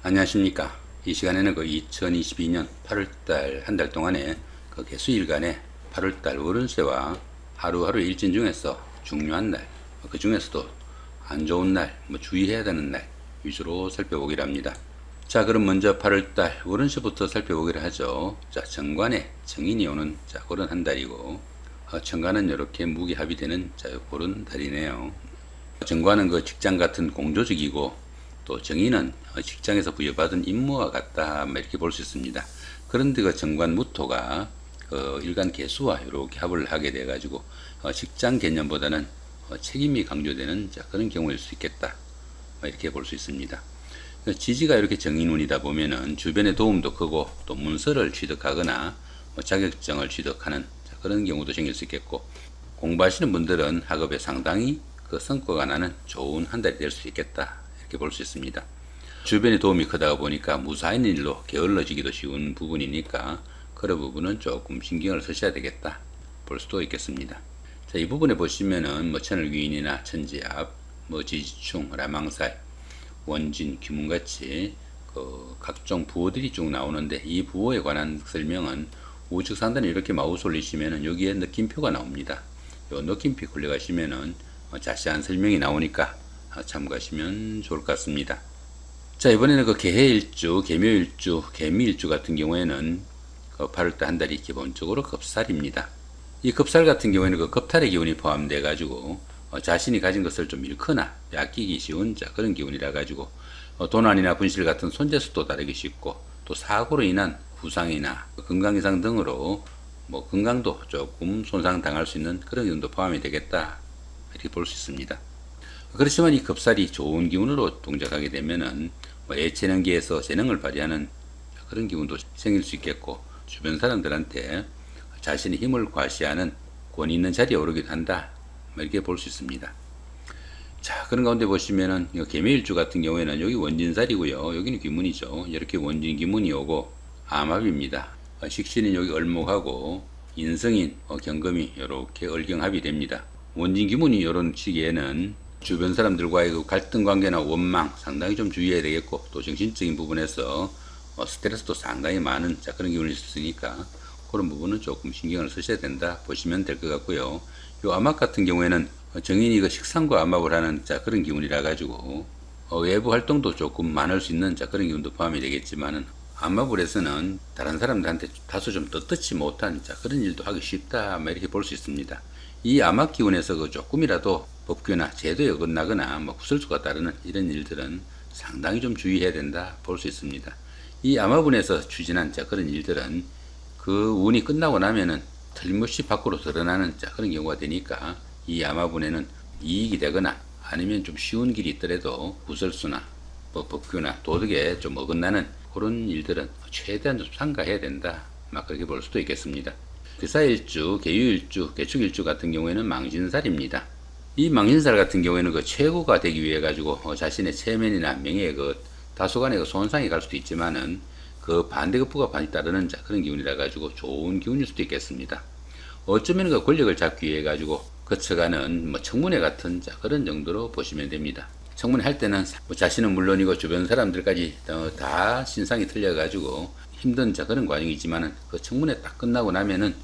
안녕하십니까. 이 시간에는 그 2022년 8월달 한 달 동안에 그 개수일간의 8월달 월운세와 하루하루 일진 중에서 중요한 날, 그 중에서도 안 좋은 날, 주의해야 되는 날 위주로 살펴보기로 합니다. 자, 그럼 먼저 8월달 월운세부터 살펴보기로 하죠. 자, 정관에 정인이 오는 그런 한 달이고, 정관은 이렇게 무기합이 되는 그런 달이네요. 정관은 그 직장 같은 공조직이고, 또 정인은 직장에서 부여받은 임무와 같다 이렇게 볼 수 있습니다. 그런데 그 정관 무토가 일간 개수와 이렇게 합을 하게 돼 가지고 직장 개념보다는 책임이 강조되는 그런 경우일 수 있겠다 이렇게 볼 수 있습니다. 지지가 이렇게 정인운이다 보면은 주변의 도움도 크고, 또 문서를 취득하거나 자격증을 취득하는 그런 경우도 생길 수 있겠고, 공부하시는 분들은 학업에 상당히 그 성과가 나는 좋은 한 달이 될 수 있겠다 이렇게 볼 수 있습니다. 주변의 도움이 크다 보니까 무사한 일로 게을러지기도 쉬운 부분이니까 그런 부분은 조금 신경을 쓰셔야 되겠다 볼 수도 있겠습니다. 자, 이 부분에 보시면은 천을귀인이나 천지압, 지지충, 라망살, 원진, 귀문같이 각종 부호들이 쭉 나오는데, 이 부호에 관한 설명은 우측 상단에 이렇게 마우스 올리시면은 여기에 느낌표가 나옵니다. 요 느낌표 클릭하시면은 자세한 설명이 나오니까 참고하시면 좋을 것 같습니다. 자, 이번에는 그 개해일주, 개묘일주, 개미일주 같은 경우에는 8월달 한 달이 기본적으로 급살입니다. 이 급살 같은 경우에는 그 급탈의 기운이 포함되어 가지고 자신이 가진 것을 좀 잃거나 아끼기 쉬운 그런 기운이라 가지고 도난이나 분실 같은 손재수도 따르기 쉽고, 또 사고로 인한 부상이나 건강 이상 등으로 건강도 조금 손상당할 수 있는 그런 기운도 포함이 되겠다 이렇게 볼 수 있습니다. 그렇지만 이 급살이 좋은 기운으로 동작하게 되면은 예체능계에서 재능을 발휘하는 그런 기운도 생길 수 있겠고, 주변 사람들한테 자신의 힘을 과시하는 권위 있는 자리에 오르기도 한다 이렇게 볼 수 있습니다. 자, 그런 가운데 보시면은 개묘일주 같은 경우에는 여기 원진살이고요, 여기는 귀문이죠. 이렇게 원진 귀문이 오고 암합입니다. 식신인 여기 을목하고 인성인 경금이 이렇게 을경합이 됩니다. 원진 귀문이 이런 시기에는 주변 사람들과의 그 갈등 관계나 원망 상당히 좀 주의해야 되겠고, 또 정신적인 부분에서 스트레스도 상당히 많은 그런 기운이 있으니까 그런 부분은 조금 신경을 쓰셔야 된다 보시면 될 것 같고요. 요 암합 같은 경우에는 정인이 그 식상과 암합을 하는 그런 기운이라 가지고 외부 활동도 조금 많을 수 있는 그런 기운도 포함이 되겠지만은, 암합을 해서는 다른 사람들한테 다소 좀 떳떳지 못한 그런 일도 하기 쉽다 이렇게 볼 수 있습니다. 이 암합 기운에서 조금이라도 법규나 제도에 어긋나거나 구설수가 따르는 이런 일들은 상당히 좀 주의해야 된다 볼 수 있습니다. 이 암화분에서 추진한 그런 일들은 그 운이 끝나고 나면은 틀림없이 밖으로 드러나는 그런 경우가 되니까, 이 암화분에는 이익이 되거나 아니면 좀 쉬운 길이 있더라도 구설수나 법규나 도덕에 좀 어긋나는 그런 일들은 최대한 좀 삼가해야 된다 그렇게 볼 수도 있겠습니다. 귀사일주, 개유일주, 개축일주 같은 경우에는 망신살입니다. 이 망신살 같은 경우에는 최고가 되기 위해 가지고 자신의 체면이나 명예에 다소간의 손상이 갈 수도 있지만은 반대급부가 많이 따르는 그런 기운이라 가지고 좋은 기운일 수도 있겠습니다. 어쩌면 권력을 잡기 위해 가지고 거쳐가는 청문회 같은 그런 정도로 보시면 됩니다. 청문회 할 때는 자신은 물론이고 주변 사람들까지 다 신상이 틀려 가지고 힘든 그런 과정이지만은 청문회 딱 끝나고 나면은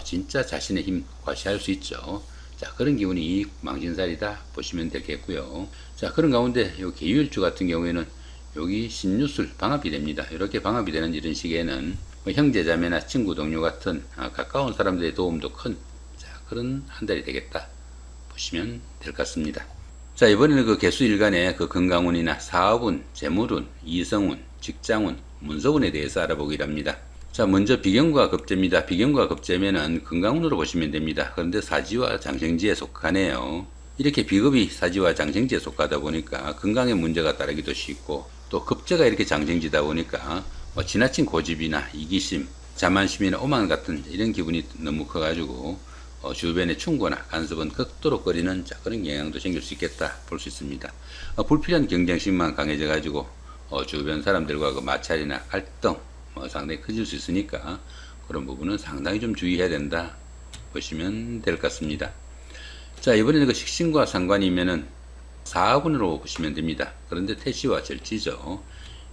진짜 자신의 힘 과시할 수 있죠. 자, 그런 기운이 이 망신살이다 보시면 되겠고요. 자, 그런 가운데 요 개유일주 같은 경우에는 여기 신유술 방합이 됩니다. 이렇게 방합이 되는 이런 시기에는 형제자매나 친구 동료 같은 가까운 사람들의 도움도 큰 그런 한 달이 되겠다 보시면 될 것 같습니다. 자, 이번에는 개수일간의 건강운이나 사업운, 재물운, 이성운, 직장운, 문서운에 대해서 알아보기로 합니다. 자, 먼저 비경과 급제입니다. 비경과 급제면은 건강운으로 보시면 됩니다. 그런데 사지와 장생지에 속하네요. 이렇게 비급이 사지와 장생지에 속하다 보니까 건강에 문제가 따르기도 쉽고, 또 급제가 이렇게 장생지다 보니까 지나친 고집이나 이기심, 자만심이나 오만 같은 이런 기분이 너무 커가지고 주변의 충고나 간섭은 극도로 꺼리는 그런 영향도 생길 수 있겠다 볼 수 있습니다. 불필요한 경쟁심만 강해져 가지고 주변 사람들과 마찰이나 갈등 상당히 커질 수 있으니까 그런 부분은 상당히 좀 주의해야 된다 보시면 될 것 같습니다. 자, 이번에는 식신과 상관이면은 4분으로 보시면 됩니다. 그런데 태시와 절지죠.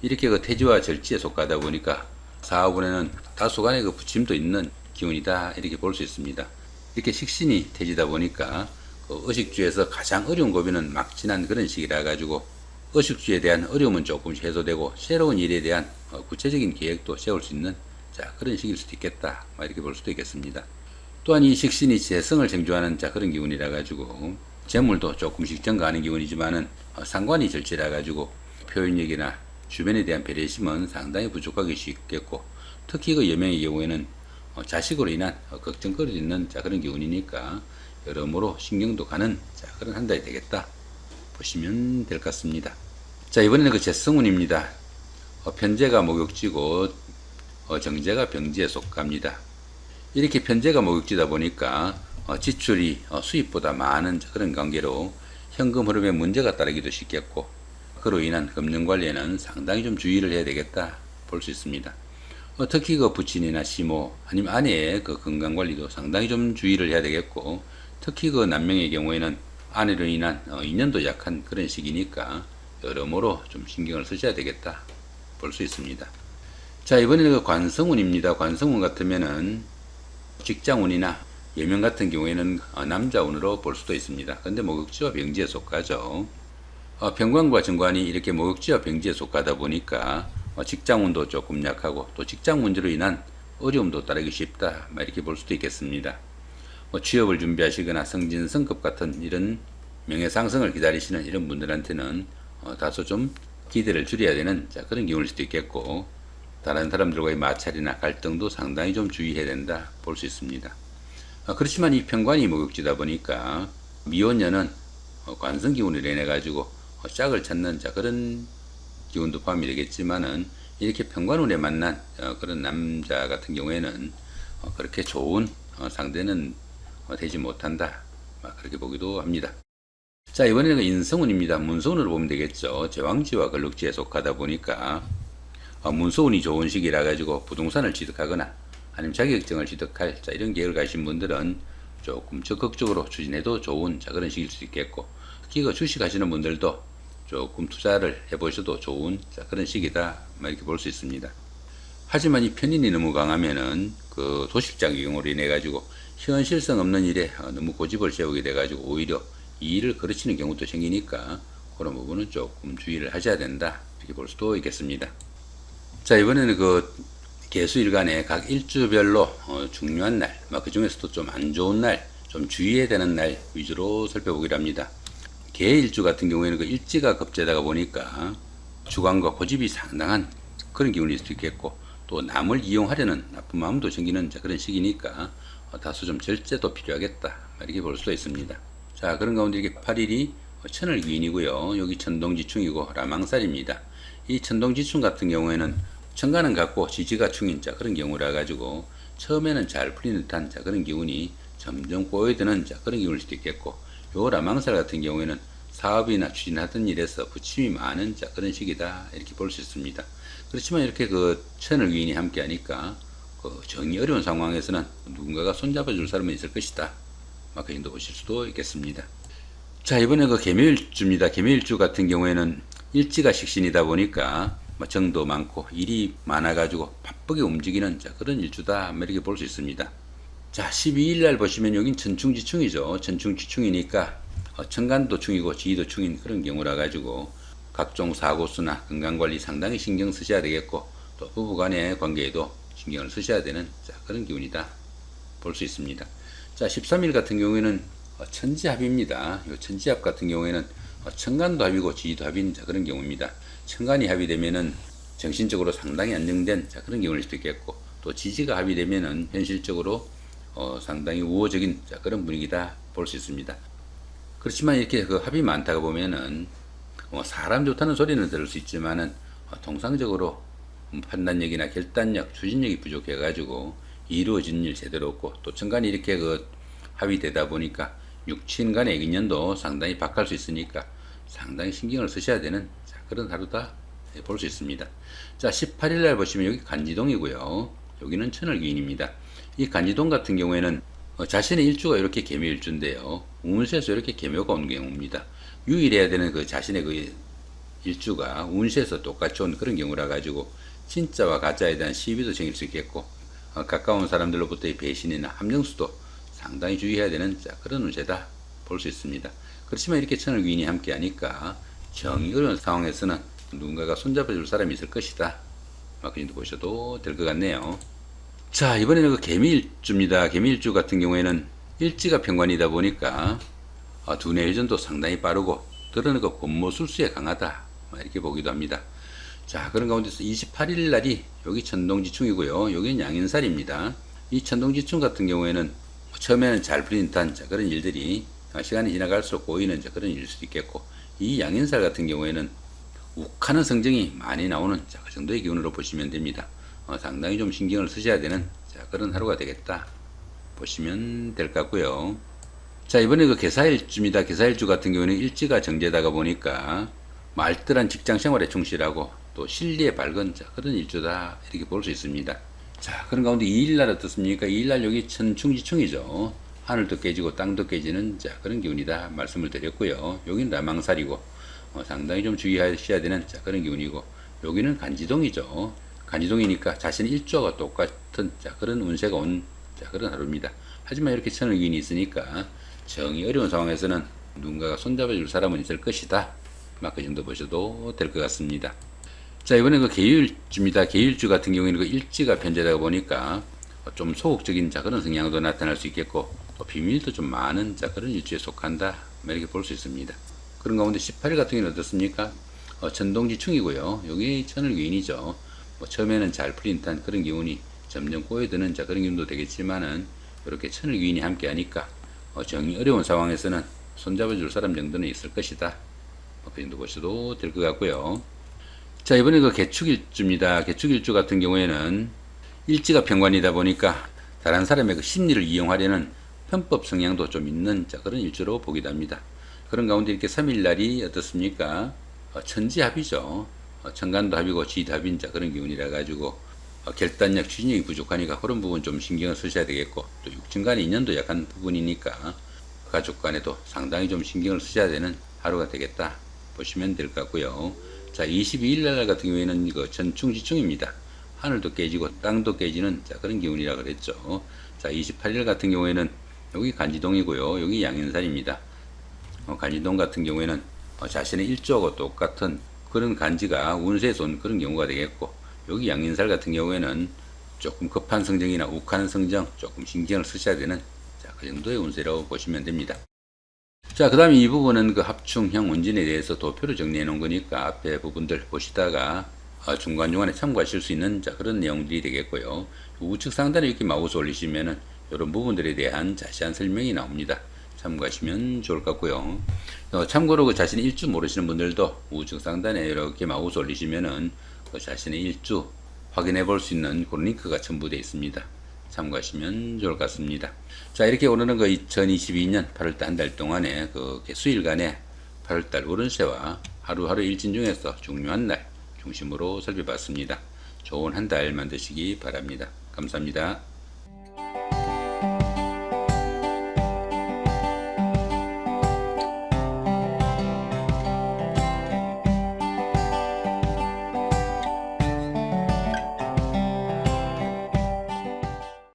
이렇게 그 태지와 절지에 속하다 보니까 사화분에는 다소간의 그 부침도 있는 기운이다 이렇게 볼 수 있습니다. 이렇게 식신이 태지다 보니까 그 의식주에서 가장 어려운 고비는 막 지난 그런 시기라 가지고 의식주에 대한 어려움은 조금씩 해소되고 새로운 일에 대한 구체적인 계획도 세울 수 있는 그런 시기일 수도 있겠다 이렇게 볼 수도 있겠습니다. 또한 이 식신이 재성을 생조하는 그런 기운이라 가지고 재물도 조금씩 증가하는 기운이지만은 상관이 절제라 가지고 표현력이나 주변에 대한 배려심은 상당히 부족하기 쉽겠고, 특히 그 여명의 경우에는 자식으로 인한 걱정거리도 있는 그런 기운이니까 여러모로 신경도 가는 그런 한 달이 되겠다 보시면 될 것 같습니다. 이번에는 그 재성운입니다. 편재가 목욕지고 정제가 병지에 속합니다. 이렇게 편재가 목욕지다 보니까 지출이 수입보다 많은 그런 관계로 현금 흐름에 문제가 따르기도 쉽겠고, 그로 인한 금융관리에는 상당히 좀 주의를 해야 되겠다 볼 수 있습니다. 특히 그 부친이나 시모 아니면 아내의 그 건강관리도 상당히 좀 주의를 해야 되겠고, 특히 그 남명의 경우에는 아내로 인한 인연도 약한 그런 시기니까 여러모로 좀 신경을 쓰셔야 되겠다 볼 수 있습니다. 이번에는 그 관성운입니다. 관성운 같으면은 직장운이나 여명 같은 경우에는 남자운으로 볼 수도 있습니다. 근데 목욕지와 병지에 속하죠. 병관과 정관이 이렇게 목욕지와 병지에 속하다 보니까 직장운도 조금 약하고, 또 직장 문제로 인한 어려움도 따르기 쉽다 이렇게 볼 수도 있겠습니다. 취업을 준비하시거나 승진 승급 같은 이런 명예상승을 기다리시는 이런 분들한테는 다소 좀 기대를 줄여야 되는 그런 경우일 수도 있겠고, 다른 사람들과의 마찰이나 갈등도 상당히 좀 주의해야 된다 볼 수 있습니다. 그렇지만 이 편관이 목욕지다 보니까 미혼녀는 관성기운을 인해 가지고 짝을 찾는 그런 기운도 포함이 되겠지만은, 이렇게 편관운에 만난 그런 남자 같은 경우에는 그렇게 좋은 상대는 되지 못한다 그렇게 보기도 합니다. 이번에는 인성운입니다. 문서운으로 보면 되겠죠. 제왕지와 걸럭지에 속하다 보니까 문서운이 좋은 시기라 가지고 부동산을 취득하거나 아니면 자격증을 취득할 이런 계획을 가신 분들은 조금 적극적으로 추진해도 좋은 그런 시기일 수 있겠고, 특히 그 주식 하시는 분들도 조금 투자를 해보셔도 좋은 그런 시기다 이렇게 볼 수 있습니다. 하지만 이 편인이 너무 강하면은 그 도식작용으로 인해 가지고 현실성 없는 일에 너무 고집을 세우게 돼 가지고 오히려 이 일을 거르치는 경우도 생기니까 그런 부분은 조금 주의를 하셔야 된다 이렇게 볼 수도 있겠습니다. 이번에는 그 개수일간의 각 일주별로 중요한 날, 그 중에서도 좀 안 좋은 날, 좀 주의해야 되는 날 위주로 살펴보기로 합니다. 개일주 같은 경우에는 그 일지가 급제다가 보니까 주관과 고집이 상당한 그런 기운일 수도 있겠고, 또 남을 이용하려는 나쁜 마음도 생기는 그런 시기니까 다소 좀 절제도 필요하겠다 이렇게 볼 수도 있습니다. 그런 가운데 이렇게 8일이 천을귀인이고요. 여기 천동지충이고 라망살입니다. 이 천동지충 같은 경우에는 천간은 같고 지지가 충인 그런 경우라 가지고 처음에는 잘 풀리는 듯한 그런 기운이 점점 꼬여드는 그런 기운일 수도 있겠고, 요 라망살 같은 경우에는 사업이나 추진하던 일에서 부침이 많은 그런 시기다 이렇게 볼 수 있습니다. 그렇지만 이렇게 그 천을귀인이 함께 하니까 그 정이 어려운 상황에서는 누군가가 손잡아 줄 사람은 있을 것이다 그 정도 보실 수도 있겠습니다. 이번에 그 개묘일주입니다. 개묘일주 같은 경우에는 일지가 식신이다 보니까 정도 많고 일이 많아가지고 바쁘게 움직이는 그런 일주다 이렇게 볼 수 있습니다. 12일 날 보시면 여긴 천충지충이죠. 천충지충이니까 천간도 충이고 지지도 충인 그런 경우라 가지고 각종 사고수나 건강관리 상당히 신경 쓰셔야 되겠고, 또 부부간의 관계에도 신경을 쓰셔야 되는 그런 기운이다 볼 수 있습니다. 13일 같은 경우에는 천지합입니다. 이 천지합 같은 경우에는 천간도 합이고 지지도 합인 그런 경우입니다. 천간이 합이 되면은 정신적으로 상당히 안정된 그런 경우일 수도 있겠고, 또 지지가 합이 되면은 현실적으로 상당히 우호적인 그런 분위기다 볼 수 있습니다. 그렇지만 이렇게 그 합이 많다가 보면은 사람 좋다는 소리는 들을 수 있지만은 통상적으로 판단력이나 결단력, 추진력이 부족해 가지고 이루어진 일 제대로 없고, 또 천간이 이렇게 그 합이 되다 보니까 육친 간의 인연도 상당히 박할 수 있으니까 상당히 신경을 쓰셔야 되는 그런 하루다 볼 수 있습니다. 18일 날 보시면 여기 간지동이고요. 여기는 천을귀인입니다. 이 간지동 같은 경우에는 자신의 일주가 이렇게 개묘일주인데요. 운세에서 이렇게 개묘가 오는 경우입니다. 유일해야 되는 그 자신의 그 일주가 운세에서 똑같이 온 그런 경우라 가지고 진짜와 가짜에 대한 시비도 생길 수 있겠고 가까운 사람들로부터의 배신이나 함정수도 상당히 주의해야 되는 그런 운세다 볼 수 있습니다. 그렇지만 이렇게 천을 귀인이 함께 하니까 정이 어려운 상황에서는 누군가가 손잡아줄 사람이 있을 것이다. 그 정도 보셔도 될 것 같네요. 자, 이번에는 그 개미일주입니다. 개미일주 같은 경우에는 일지가 편관이다 보니까 두뇌 회전도 상당히 빠르고 들어는 그 권모술수에 강하다. 이렇게 보기도 합니다. 자, 그런 가운데서 28일 날이 여기 천동지충이고요. 여기는 양인살입니다. 이 천동지충 같은 경우에는 처음에는 잘 풀린 듯한 그런 일들이 시간이 지나갈수록 꼬이는 그런 일일 수도 있겠고, 이 양인살 같은 경우에는 욱하는 성정이 많이 나오는 그 정도의 기운으로 보시면 됩니다. 상당히 좀 신경을 쓰셔야 되는 그런 하루가 되겠다 보시면 될 것 같고요. 자, 이번에 그 개사일주입니다. 개사일주 같은 경우는 일지가 정제다가 보니까 말들한 직장 생활에 충실하고 또 실리에 밝은 그런 일주다 이렇게 볼 수 있습니다. 자, 그런 가운데 2일날 어떻습니까? 2일날 여기 천충지충이죠. 하늘도 깨지고 땅도 깨지는 그런 기운이다 말씀을 드렸고요. 여기는 라망살이고 상당히 좀 주의하셔야 되는 그런 기운이고, 여기는 간지동이죠. 간지동이니까 자신의 일주와 똑같은 그런 운세가 온 그런 하루입니다. 하지만 이렇게 천을 기운이 있으니까 정이 어려운 상황에서는 누군가가 손잡아줄 사람은 있을 것이다. 그 정도 보셔도 될 것 같습니다. 자, 이번에 그 개유일주입니다. 개유일주 같은 경우에는 그 일지가 편제되다 보니까 좀 소극적인 그런 성향도 나타날 수 있겠고, 또 비밀도 좀 많은 그런 일주에 속한다. 이렇게 볼 수 있습니다. 그런 가운데 18일 같은 경우는 어떻습니까? 천동지충이고요. 여기 천을귀인이죠. 처음에는 잘 풀린 듯한 그런 기운이 점점 꼬여드는 그런 기운도 되겠지만은, 이렇게 천을귀인이 함께 하니까 정이 어려운 상황에서는 손잡아줄 사람 정도는 있을 것이다. 그 정도 보셔도 될 것 같고요. 자, 이번에 그 개축일주입니다. 개축일주 같은 경우에는 일지가 편관이다 보니까 다른 사람의 그 심리를 이용하려는 편법 성향도 좀 있는 그런 일주로 보기도 합니다. 그런 가운데 이렇게 3일 날이 어떻습니까? 천지합이죠. 천간도 합이고 지도 합인 그런 기운이라 가지고 결단력, 추진력이 부족하니까 그런 부분 좀 신경을 쓰셔야 되겠고, 또 육친간의 인연도 약한 부분이니까 가족 간에도 상당히 좀 신경을 쓰셔야 되는 하루가 되겠다 보시면 될 것 같고요. 자, 22일 날 같은 경우에는 이거 천충지충입니다. 하늘도 깨지고 땅도 깨지는 그런 기운이라 그랬죠. 자, 28일 같은 경우에는 여기 간지동이고요. 여기 양인살입니다. 간지동 같은 경우에는 자신의 일주하고 똑같은 그런 간지가 운세에서 온 그런 경우가 되겠고, 여기 양인살 같은 경우에는 조금 급한 성정이나 욱하는 성정 조금 신경을 쓰셔야 되는 그 정도의 운세라고 보시면 됩니다. 자, 그 다음에 이 부분은 그 합충형 운진에 대해서 도표로 정리해 놓은 거니까 앞에 부분들 보시다가 중간중간에 참고하실 수 있는 그런 내용들이 되겠고요. 우측 상단에 이렇게 마우스 올리시면은 이런 부분들에 대한 자세한 설명이 나옵니다. 참고하시면 좋을 것 같고요. 참고로 그 자신의 일주 모르시는 분들도 우측 상단에 이렇게 마우스 올리시면은 그 자신의 일주 확인해 볼 수 있는 그런 링크가 첨부되어 있습니다. 참고하시면 좋을 것 같습니다. 자, 이렇게 오늘은 그 2022년 8월달 한 달 동안에 그 수일간의 8월달 오른세와 하루하루 일진 중에서 중요한 날 중심으로 살펴봤습니다. 좋은 한 달 만드시기 바랍니다. 감사합니다.